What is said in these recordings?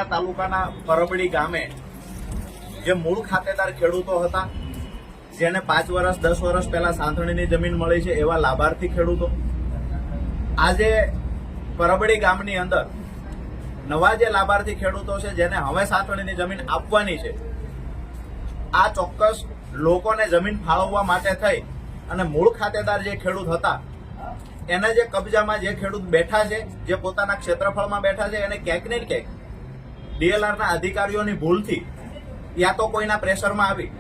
તાલુકાના પરબડી ગામે જે મૂળ ખાતેદાર ખેડૂતો હતા, જેને 5 વર્ષ 10 વર્ષ પહેલા સાંથણીની જમીન મળી છે, એવા લાભાર્થી ખેડૂતો આજે પરબડી ગામની અંદર નવા જે લાભાર્થી ખેડૂતો છે, જેને હવે સાંથણીની જમીન આપવાની છે, આ ચોક્કસ લોકોને જમીન ફાળવવા માટે થઈ અને મૂળ ખાતેદાર જે ખેડૂત હતા એને જે કબજામાં જે ખેડૂત બેઠા છે, જે પોતાના ક્ષેત્રફળમાં બેઠા છે, એને ક્યાંક ને ક્યાંક ડીએલઆરના અધિકારીઓની ભૂલથી યા તો કોઈના પ્રેશરમાં આવી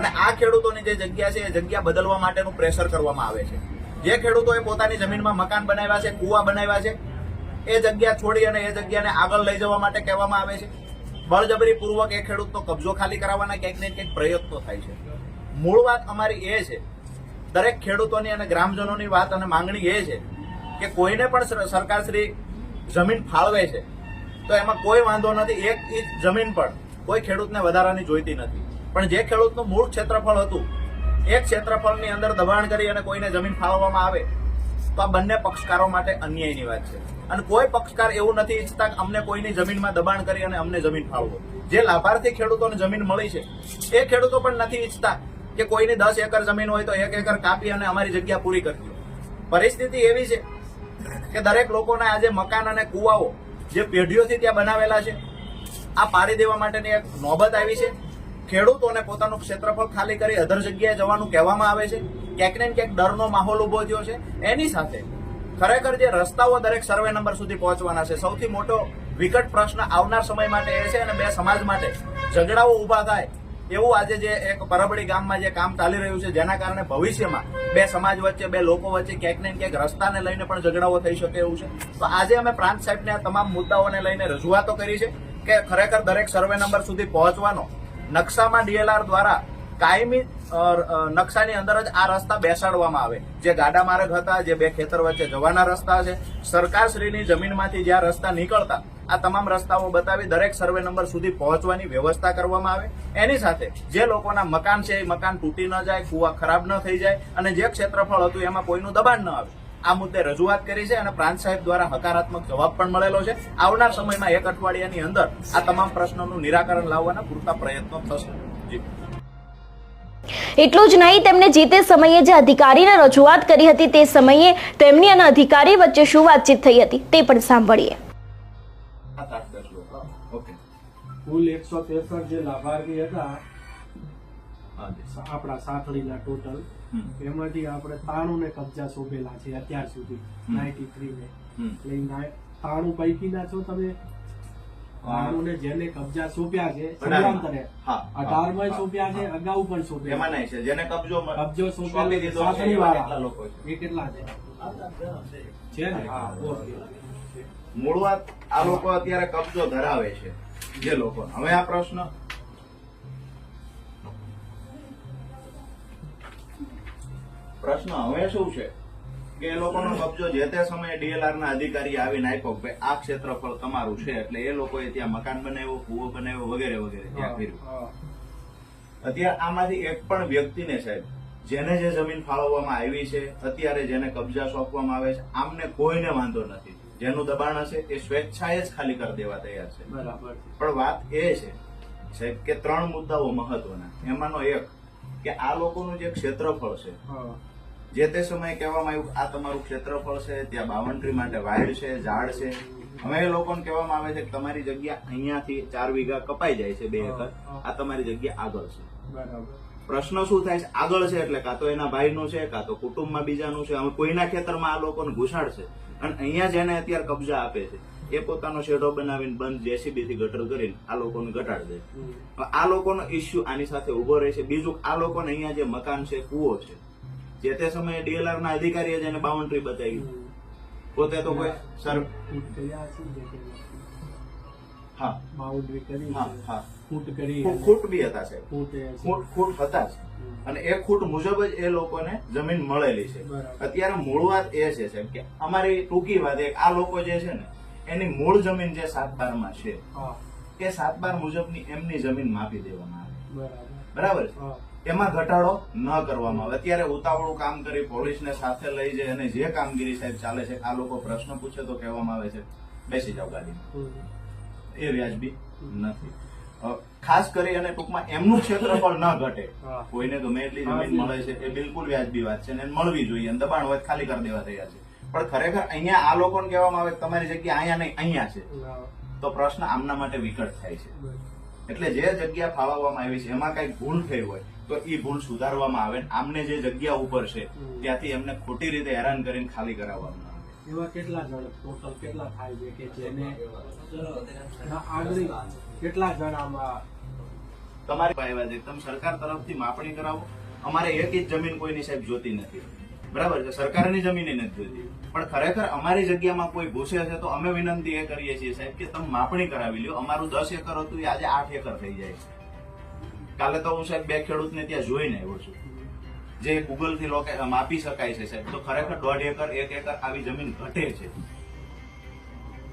અને આ ખેડૂતોની જે જગ્યા છે એ જગ્યા બદલવા માટેનું પ્રેશર કરવામાં આવે છે. જે ખેડૂતોએ પોતાની જમીનમાં મકાન બનાવ્યા છે, કુવા બનાવ્યા છે, એ જગ્યા છોડી અને એ જગ્યાને આગળ લઈ જવા માટે કહેવામાં આવે છે. બળજબરીપૂર્વક એ ખેડૂતનો કબજો ખાલી કરાવવાના ક્યાંક ને ક્યાંક પ્રયત્નો થાય છે. મૂળ વાત અમારી એ છે, દરેક ખેડૂતોની અને ગ્રામજનોની વાત અને માંગણી એ છે કે કોઈને પણ સરકારશ્રી જમીન ફાળવે છે તો એમાં કોઈ વાંધો નથી. 1 ઇંચ જમીન પણ કોઈ ખેડૂતને વધારાની જોઈતી નથી, પણ જે ખેડૂતનું મૂળ ક્ષેત્રફળ હતું એ ક્ષેત્રફળની અંદર દબાણ કરી અને કોઈને જમીન ફાળવવામાં આવે તો આ બંને પક્ષકારો માટે અન્યાયની વાત છે. અને કોઈ પક્ષકાર એવું નથી ઈચ્છતા કે અમને કોઈની જમીનમાં દબાણ કરી અને અમને જમીન ફાળવો. જે લાભાર્થી ખેડૂતોને જમીન મળી છે એ ખેડૂતો પણ નથી ઈચ્છતા કે કોઈની 10 એકર જમીન હોય તો 1 એકર કાપી અને અમારી જગ્યા પૂરી કરી દો. પરિસ્થિતિ એવી છે કે દરેક લોકોના આજે મકાન અને કુવાઓ જે પેઢીઓથી ત્યાં બનાવેલા છે, આ પાડી દેવા માટેની એક નોબત આવી છે. ખેડૂતોને પોતાનું ક્ષેત્રફળ ખાલી કરી અધર જગ્યાએ જવાનું કહેવામાં આવે છે. ક્યાંક ને ક્યાંક ડરનો માહોલ ઉભો થયો છે. એની સાથે ખરેખર જે રસ્તાઓ દરેક સર્વે નંબર સુધી પહોંચવાના છે, સૌથી મોટો વિકટ પ્રશ્ન આવનાર સમય માટે એ છે અને બે સમાજ માટે ઝઘડાઓ ઉભા થાય એવું આજે જે એક પરબડી ગામમાં જે કામ ચાલી રહ્યું છે, જેના કારણે ભવિષ્યમાં બે સમાજ વચ્ચે, બે લોકો વચ્ચે ક્યાંક ને ક્યાંક રસ્તાને લઈને પણ ઝઘડાઓ થઈ શકે એવું છે. તો આજે અમે પ્રાંત સાહેબને આ તમામ મુદ્દાઓને લઈને રજૂઆતો કરી છે કે ખરેખર દરેક સર્વે નંબર સુધી પહોંચવાનો નકશામાં ડીએલઆર દ્વારા કાયમી નકશાની અંદર જ આ રસ્તા બેસાડવામાં આવે. જે ગાડા માર્ગ હતા, જે બે ખેતર વચ્ચે જવાના રસ્તા છે, સરકારશ્રીની જમીનમાંથી જ્યાં રસ્તા નીકળતા, આ તમામ રસ્તાઓ બતાવી દરેક સર્વે નંબર સુધી પહોંચવાની વ્યવસ્થા કરવામાં આવે. એની સાથે જે લોકોના મકાન છે એ મકાન તૂટી ન જાય, કુવા ખરાબ ન થઈ જાય અને જે ક્ષેત્રફળ હતું એમાં કોઈનું દબાણ ન આવે. આ મુદ્દે રજૂઆત કરી છે અને પ્રાંત સાહેબ દ્વારા હકારાત્મક જવાબ પણ મળેલો છે. આવનાર સમયમાં 1 અઠવાડિયાની અંદર આ તમામ પ્રશ્નોનું નિરાકરણ લાવવાના પૂરતા પ્રયત્નો થશે. એટલું જ નહીં, તેમને જે તે સમયે જે અધિકારીને રજૂઆત કરી હતી તે સમયે તેમની અને અધિકારી વચ્ચે શું વાતચીત થઈ હતી તે પણ સાંભળીએ. કુલ 163 જે લાભાર્થી હતા આપણા સાંથળીના ટોટલ, એમાંથી આપણે 93 ને કબજા સોંપેલા છે અત્યાર સુધી, 93 ને. એટલે 93 પૈકીના છો તમે 93 ને જેને કબજા સોંપ્યા છે સમયાંતરે 18 માં સોંપ્યા છે, અગાઉ પણ સોંપ્યા એમાં નહીં છે જેને કબજો સોંપેલો સાંથળી વાળા એ કેટલા છે ને? હા, મૂળ વાત આ લોકો અત્યારે કબજો ધરાવે છે જે લોકો. હવે આ પ્રશ્ન હવે શું છે કે એ લોકોનો કબજો જે તે સમયે ડીએલઆર ના અધિકારી આવીને આપ્યો કે આ ક્ષેત્રફળ તમારું છે, એટલે એ લોકોએ ત્યાં મકાન બનાવ્યો, કૂવો બનાવ્યો, વગેરે વગેરે ત્યાં કર્યું. અત્યારે આમાંથી એક પણ વ્યક્તિને સાહેબ જેને જે જમીન ફાળવવામાં આવી છે, અત્યારે જેને કબજા સોંપવામાં આવે છે, આમને કોઈને વાંધો નથી. જેનું દબાણ હશે એ સ્વેચ્છાએ જ ખાલી કરી દેવા તૈયાર છે. બરાબર. પણ વાત એ છે સાહેબ કે 3 મુદ્દાઓ મહત્વના. એમાંનો એક કે આ લોકોનું જે ક્ષેત્રફળ છે, જે તે સમયે કહેવામાં આવ્યું આ તમારું ક્ષેત્રફળ છે, ત્યાં બાઉન્ડ્રી માટે વાડ છે, ઝાડ છે. હવે એ લોકોને કહેવામાં આવે છે કે તમારી જગ્યા અહીંયાથી 4 વીઘા કપાઈ જાય છે, 2 એકર, આ તમારી જગ્યા આગળ છે. બરાબર. પ્રશ્ન શું થાય છે? આગળ છે એટલે કાં તો એના ભાઈનું છે, કાં તો કુટુંબમાં બીજાનું છે. હવે કોઈના ખેતરમાં આ લોકોને ઘુસાડશે અને અહીંયા જેને અત્યારે કબજા આપે છે એ પોતાનો શેઢો બનાવીને બંધ જેસીબી થી ગટર કરીને આ લોકોને ઘટાડી દે. આ લોકોનો ઇસ્યુ આની સાથે ઉભો રહે છે. બીજું, આ લોકોને અહીંયા જે મકાન છે, કુવો છે, જે તે સમયે ડીએલઆર ના અધિકારીએ જેને બાઉન્ડ્રી બતાવી, પોતે તો કોઈ સર હા બાઉન્ડ્રી કરી, હા ખૂટ બી હતા સાહેબ, ખૂટ હતા જ અને એ ખૂટ મુજબ જ એ લોકોને જમીન મળેલી છે. અત્યારે મૂળ વાત એ છે સાહેબ કે અમારી ટૂંકી વાત આ લોકો જે છે ને એની મૂળ જમીન જે 7/12 માં છે એ 7/12 મુજબની એમની જમીન માપી દેવામાં આવે. બરાબર છે. એમાં ઘટાડો ન કરવામાં આવે. અત્યારે ઉતાવળું કામ કરી પોલીસને સાથે લઈ જાય અને જે કામગીરી સાહેબ ચાલે છે, આ લોકો પ્રશ્ન પૂછે તો કહેવામાં આવે છે બેસી જાવ ગાડીમાં. એ વ્યાજબી નથી. ખાસ કરી અને ટૂંકમાં એમનું ક્ષેત્રફળ ન ઘટે, હા. કોઈને ગમે એટલી જમીન મળે છે એ બિલકુલ વ્યાજબી વાત છે અને એને મળવી જોઈએ અને દબાણ હોય તો ખાલી કરી દેવા તૈયાર છે. પણ ખરેખર અહીંયા આ લોકોને કહેવામાં આવે કે તમારી જગ્યા અહીંયા નહીં અહીંયા છે, તો પ્રશ્ન આમના માટે વિકટ થાય છે. એટલે જે જગ્યા ફાળવવામાં આવી છે એમાં કઈ ભૂલ થઈ હોય તો એ ભૂલ સુધારવામાં આવે. આમને જે જગ્યા ઉપર છે ત્યાંથી એમને ખોટી રીતે હેરાન કરીને ખાલી કરાવવામાં આવે. એવા કેટલા જણ ટોટલ કેટલા થાય છે કે જેને આગળ કેટલા જણ આમાં તમારી પાસે આવ્યા છે, તમે સરકાર તરફથી માપણી કરાવો. અમારે એક જ જમીન કોઈની સાહેબ જોતી નથી, બરાબર છે, સરકારની જમીન નથી જોતી. પણ ખરેખર અમારી જગ્યામાં કોઈ ઘૂસે છે તો અમે વિનંતી એ કરીએ છીએ સાહેબ કે તમે માપણી કરાવી લ્યો. અમારું 10 એકર હતું એ આજે 8 એકર થઈ જાય છે. કાલે તો હું સાહેબ 2 ખેડૂતને ત્યાં જોઈને આવ્યો છું, જે ગૂગલ થી માપી શકાય છે સાહેબ. તો ખરેખર 1.5 એકર 1 એકર આવી જમીન ઘટે છે,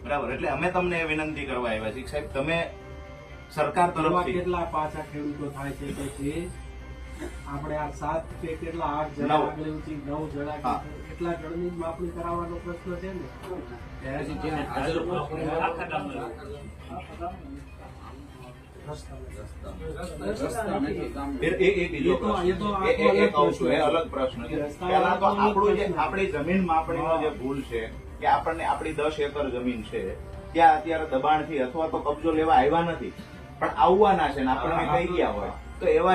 બરાબર. એટલે અમે તમને એ વિનંતી કરવા આવ્યા છીએ કે સાહેબ તમે સરકાર એવા તરફથી કેટલા પાછા ખેડૂતો થાય છે કે જે આપણે આ 7 કે કેટલા 8 જણા 9 આગળથી 9 જણા હા. કેટલા જણની જ માપણી કરાવવાનો પ્રશ્ન છે ને. અલગ પ્રશ્ન છે. પહેલા તો આપણું જે આપણી જમીન માપણીનો જે ભૂલ છે કે આપણને આપણી 10 એકર જમીન છે ત્યાં અત્યારે દબાણથી અથવા તો કબજો લેવા આવ્યા નથી, પણ આવવાના છે ને આપણને કહી ગયા હોય તો એવા